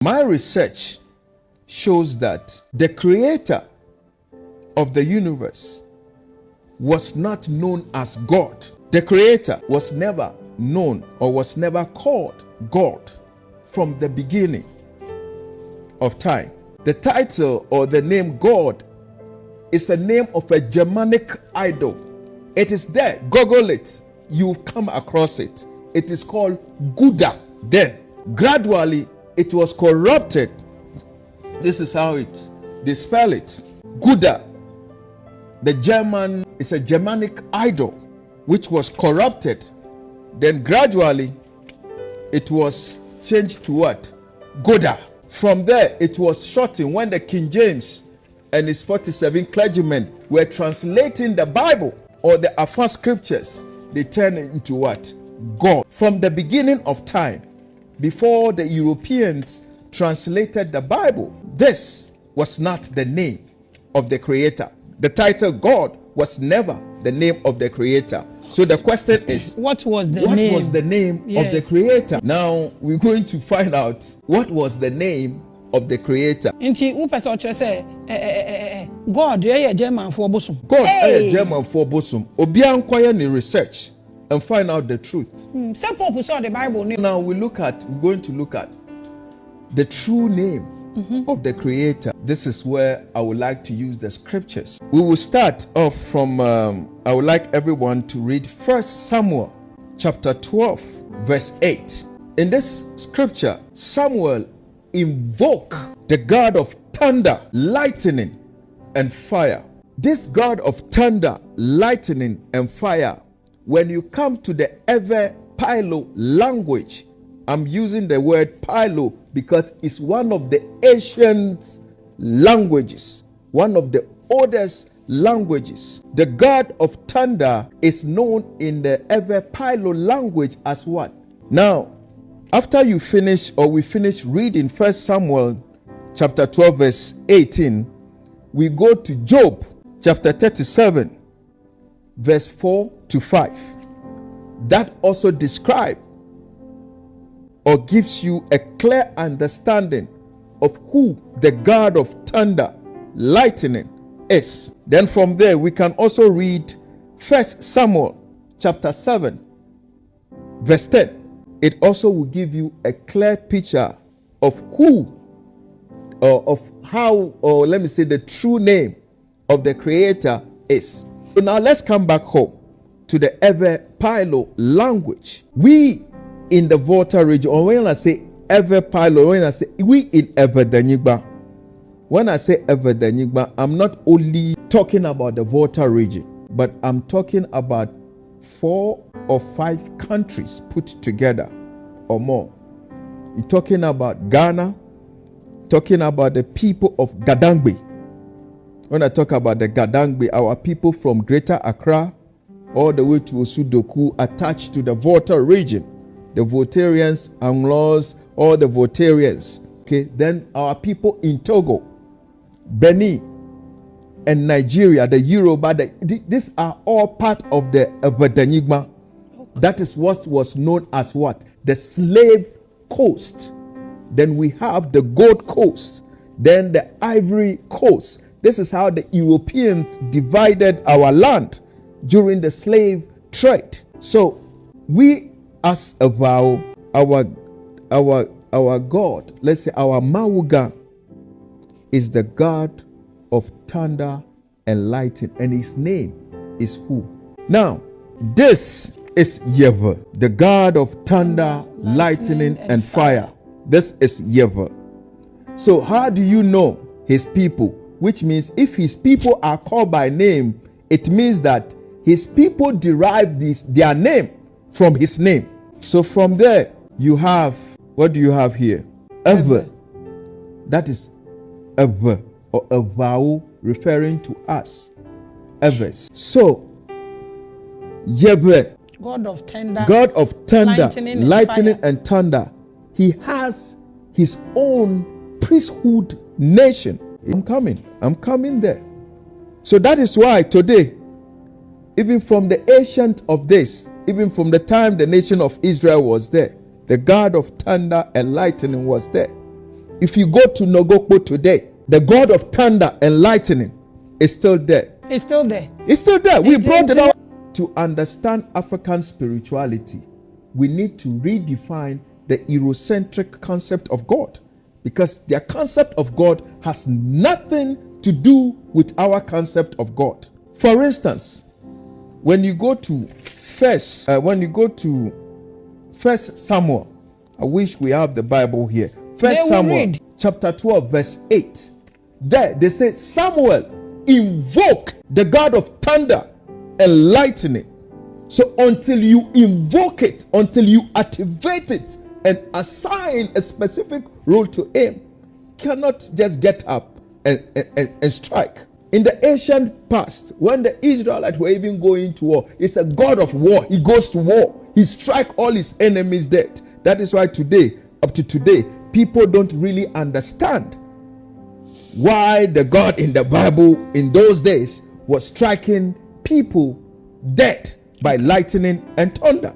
My research shows that the creator of the universe was not known as God. The creator was never known or was never called God from the beginning of time. The title or the name God is a name of a Germanic idol. It is there. Google it. You come across it. It is called Gouda. Then, gradually, it was corrupted. This is how they spell it. Gouda. The German is a Germanic idol which was corrupted. Then gradually, it was changed to what? Gouda. From there, it was shortened when the King James and his 47 clergymen were translating the Bible or the Alpha scriptures. They turned it into what? God. From the beginning of time, before the Europeans translated the Bible, this was not the name of the creator. The title God was never the name of the creator. So the question is, what was the name of the creator? Now we're going to find out what was the name of the creator. Inti upesa oche say God German for bosom. God German for bosom. Obi ankwaya ni research and find out the truth. Some people saw the Bible. Now we're going to look at the true name of the creator. This is where I would like to use the scriptures. We will start off from I would like everyone to read 1 Samuel chapter 12 verse 8. In this scripture, Samuel invoked the God of thunder, lightning, and fire. This God of thunder, lightning, and fire, when you come to the Ewe Pilo language, I'm using the word Pilo because it's one of the ancient languages, one of the oldest languages. The God of thunder is known in the Ewe Pilo language as what? Now, after we finish reading 1 Samuel chapter 12 verse 18, we go to Job chapter 37 verse 4 to 5. That also describes or gives you a clear understanding of who the God of thunder, lightning is. Then from there we can also read 1 Samuel chapter 7 verse 10. It also will give you a clear picture of who of how, or let me say, the true name of the creator is. So now let's come back home to the Ewe Pilo language. We in the Volta region, or when I say Ewe Pilo, when I say we in Ewe Danigba, when I say Ewe Danigba, I'm not only talking about the Volta region, but I'm talking about 4 or 5 countries put together or more. You're talking about Ghana, talking about the people of Gadangbe. When I talk about the Gadangbe, our people from Greater Accra all the way to Osudoku attached to the Volta region. The Voltarians, Anglos, all the Voltarians. Okay, then our people in Togo, Benin, and Nigeria, the Yoruba, these are all part of the Evedanigma. That is what was known as what? The Slave Coast. Then we have the Gold Coast. Then the Ivory Coast. This is how the Europeans divided our land during the slave trade. So we as a vow, our God, let's say our Mawuga, is the God of thunder and lightning, and his name is who? Now, this is Yehovah, the God of thunder, lightning, and fire. This is Yehovah. So how do you know his people? Which means if his people are called by name, it means that his people derive their name from his name. So from there, you have, what do you have here? Ever. That is ever, or a vow referring to us. Ever. So, Yehovah, God of thunder, lightning and thunder. He has his own priesthood nation. I'm coming there. So that is why today, even from the ancient of days, even from the time the nation of Israel was there, the God of thunder and lightning was there. If you go to Nogokpo today, the God of thunder and lightning is still there. It's still there. It's still there. We brought it out. To understand African spirituality, we need to redefine the Eurocentric concept of God, because their concept of God has nothing to do with our concept of God. For instance, when you go to First Samuel, I wish we have the Bible here. First Samuel chapter 12 verse 8. There they say Samuel invoked the God of thunder and lightning. So until you invoke it, until you activate it and assign a specific role to him, you cannot just get up and strike. In the ancient past, when the Israelites were even going to war, it's a God of war. He goes to war. He strikes all his enemies dead. That is why today, up to today, people don't really understand why the God in the Bible in those days was striking people dead by lightning and thunder.